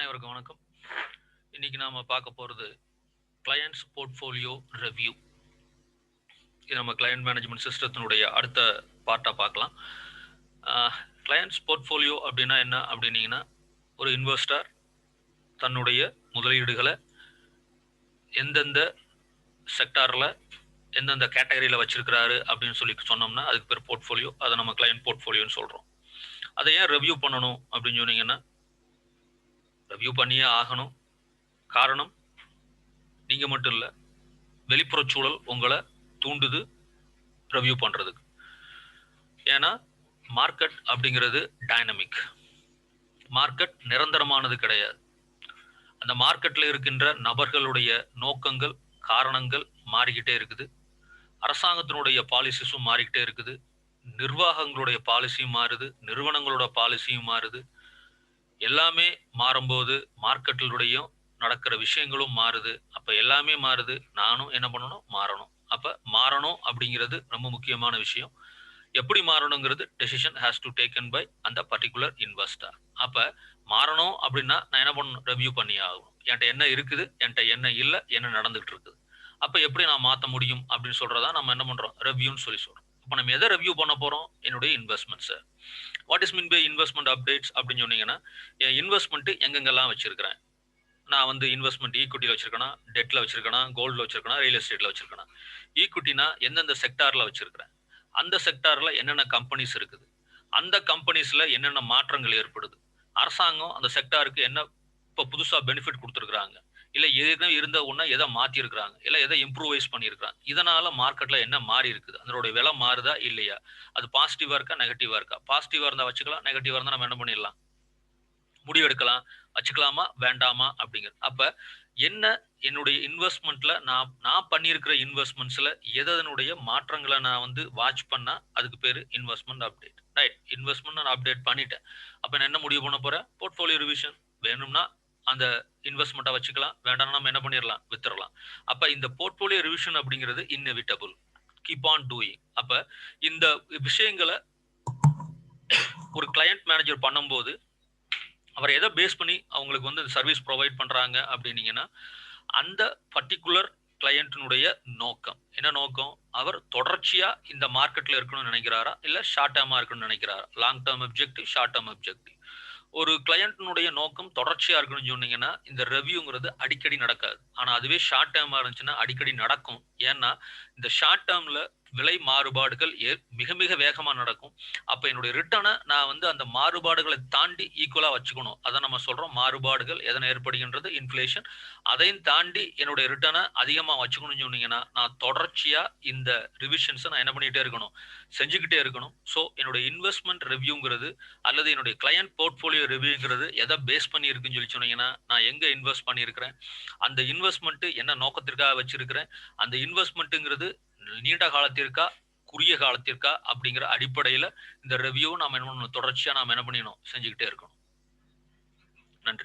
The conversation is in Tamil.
அனைவருக்கும் வணக்கம். இன்னைக்கு நாம பார்க்க போறது கிளையண்ட்ஸ் போர்ட்ஃபோலியோ ரிவ்யூ. இது நம்ம கிளையண்ட் மேனேஜ்மெண்ட் சிஸ்டத்தினுடைய அடுத்த பார்ட்டா பார்க்கலாம். கிளையண்ட்ஸ் போர்ட்ஃபோலியோ அப்படின்னா என்ன அப்படின்னீங்கன்னா, ஒரு இன்வெஸ்டர் தன்னுடைய முதலீடுகளை எந்தெந்த செக்டாரில் எந்தெந்த கேட்டகரியில் வச்சிருக்கிறாரு அப்படின்னு சொல்லி சொன்னோம்னா அதுக்கு பேர் போர்ட்ஃபோலியோ. அதை நம்ம கிளையண்ட் போர்ட்ஃபோலியோன்னு சொல்கிறோம். அதை ஏன் ரிவ்யூ பண்ணணும் அப்படின்னு சொன்னீங்கன்னா, ரிவ்யூ பண்ணியே ஆகணும். காரணம், நீங்க மட்டும் இல்லை, வெளிப்புற சூழல் உங்களை தூண்டுது ரிவ்யூ பண்றதுக்கு. ஏன்னா மார்க்கெட் அப்படிங்கிறது டைனமிக். மார்க்கெட் நிரந்தரமானது கிடையாது. அந்த மார்க்கெட்ல இருக்கின்ற நபர்களுடைய நோக்கங்கள், காரணங்கள் மாறிக்கிட்டே இருக்குது. அரசாங்கத்தினுடைய பாலிசிஸும் மாறிக்கிட்டே இருக்குது. நிர்வாகங்களுடைய பாலிசியும் மாறுது, நிறுவனங்களோட பாலிசியும் மாறுது. எல்லாமே மாறும்போது மார்க்கெட்டிலுடைய நடக்கிற விஷயங்களும் மாறுது. அப்ப எல்லாமே மாறுது. நானும் என்ன பண்ணணும்? மாறணும். அப்ப மாறணும் அப்படிங்கிறது ரொம்ப முக்கியமான விஷயம். எப்படி மாறணுங்கிறது decision has to taken by அந்த பர்டிகுலர் இன்வெஸ்டர். அப்ப மாறணும் அப்படின்னா நான் என்ன பண்ணணும்? ரிவ்யூ பண்ணி ஆகணும். என்கிட்ட என்ன இருக்குது, என்கிட்ட என்ன இல்லை, என்ன நடந்துகிட்டு இருக்குது. அப்ப எப்படி நான் மாற்ற முடியும் அப்படின்னு சொல்றதா நம்ம என்ன பண்றோம்? ரிவ்யூன்னு சொல்லி சொல்றோம். அப்ப நம்ம எதை ரிவ்யூ பண்ண போறோம்? என்னுடைய investments. What is mean by investment updates அப்படின்னு சொன்னீங்கன்னா, என் இன்வெஸ்ட்மெண்ட் எங்கெங்கெல்லாம் வச்சிருக்கிறேன். நான் வந்து இன்வெஸ்ட்மெண்ட் ஈக்விட்டியில் வச்சிருக்கேனா, டெட்ல வச்சிருக்கேனா, கோல்டில் வச்சிருக்கேனா, ரியல் எஸ்டேட்ல வச்சிருக்கேனா. ஈக்விட்டினா எந்தெந்த செக்டார்ல வச்சிருக்கிறேன், அந்த செக்டார்ல என்னென்ன கம்பெனிஸ் இருக்குது, அந்த கம்பெனிஸ்ல என்னென்ன மாற்றங்கள் ஏற்படுது, அரசாங்கம் அந்த செக்டாருக்கு என்ன இப்போ புதுசா பெனிஃபிட் கொடுத்துருக்காங்க, இல்ல ஏற்கனவே இருந்த ஒண்ணா எதை மாத்தி இருக்கிறாங்க, இல்ல எதை இம்ப்ரூவைஸ் பண்ணியிருக்கிறாங்க. இதனால மார்க்கெட்ல என்ன மாறி இருக்குது, அதனுடைய விலை மாறுதா இல்லையா, அது பாசிட்டிவா இருக்கா நெகட்டிவா இருக்கா. பாசிட்டிவா இருந்தா வச்சுக்கலாம், நெகட்டிவா இருந்தா நம்ம என்ன பண்ணிடலாம், முடிவெடுக்கலாம். வச்சுக்கலாமா வேண்டாமா அப்படிங்கிறது. அப்ப என்ன என்னுடைய இன்வெஸ்ட்மெண்ட்ல நான் பண்ணியிருக்கிற இன்வெஸ்ட்மெண்ட்ஸ்ல எதனுடைய மாற்றங்களை நான் வந்து வாட்ச் பண்ணா அதுக்கு பேரு இன்வெஸ்ட்மெண்ட் அப்டேட். ரைட், இன்வெஸ்ட்மெண்ட் நான் அப்டேட் பண்ணிட்டேன். அப்ப நான் என்ன முடிவு பண்ண போறேன்? Portfolio revision. வேணும்னா அந்த இன்வெஸ்ட்மெண்ட்டை வச்சுக்கலாம், வேண்டாம்னா நம்ம என்ன பண்ணிடலாம்? வித்துடலாம். அப்ப இந்த போர்ட்ஃபோலியோ ரிவிஷன் அப்படிங்கிறது இன்னெவிட்டபிள். Keep on doing. அப்ப இந்த விஷயங்களை ஒரு கிளையண்ட் மேனேஜர் பண்ணும்போது அவர் எதை பேஸ் பண்ணி அவங்களுக்கு வந்து சர்வீஸ் ப்ரொவைட் பண்றாங்க அப்படின்னீங்கன்னா, அந்த பர்டிகுலர் கிளையண்டினுடைய நோக்கம் என்ன நோக்கம்? அவர் தொடர்ச்சியா இந்த மார்க்கெட்ல இருக்கணும்னு நினைக்கிறாரா, இல்ல ஷார்ட் டேர்மா இருக்கணும்னு நினைக்கிறாரா? Long term objective, short term objective. ஒரு கிளையண்டினுடைய நோக்கம் தொடர்ச்சியா இருக்கணும்னு சொன்னீங்கன்னா இந்த ரிவ்யூங்கிறது அடிக்கடி நடக்காது. ஆனா அதுவே ஷார்ட் டேர்மா இருந்துச்சுன்னா அடிக்கடி நடக்கும். ஏன்னா இந்த ஷார்ட் டேர்ம்ல விலை மாறுபாடுகள் மிக மிக வேகமா நடக்கும். அப்ப என்னுடைய ரிட்டர்னை நான் வந்து அந்த மாறுபாடுகளை தாண்டி ஈக்குவலா வச்சுக்கணும். அதை நம்ம சொல்றோம் மாறுபாடுகள் எதனை ஏற்படுகின்றது? இன்ஃபிளேஷன். அதையும் தாண்டி என்னுடைய ரிட்டர்னை அதிகமா வச்சுக்கணும்னு சொன்னீங்கன்னா நான் தொடர்ச்சியா இந்த ரிவிஷன்ஸை நான் என்ன பண்ணிட்டே இருக்கணும்? செஞ்சுக்கிட்டே இருக்கணும். ஸோ என்னுடைய இன்வெஸ்ட்மெண்ட் ரிவ்யூங்கிறது அல்லது என்னுடைய கிளையண்ட் போர்ட்ஃபோலியோ ரிவ்யூங்கிறது எதை பேஸ் பண்ணி இருக்குன்னு சொல்லி சொன்னீங்கன்னா, நான் எங்க இன்வெஸ்ட் பண்ணியிருக்கிறேன், அந்த இன்வெஸ்ட்மெண்ட் என்ன நோக்கத்திற்காக வச்சிருக்கிறேன், அந்த இன்வெஸ்ட்மெண்ட்டுங்கிறது நீண்ட காலத்திற்கா குறுகிய காலத்திற்கா அப்படிங்கிற அடிப்படையில இந்த ரிவ்யூ நாம என்ன பண்ணணும்? தொடர்ச்சியா நாம என்ன பண்ணிடணும்? செஞ்சுக்கிட்டே இருக்கணும். நன்றி.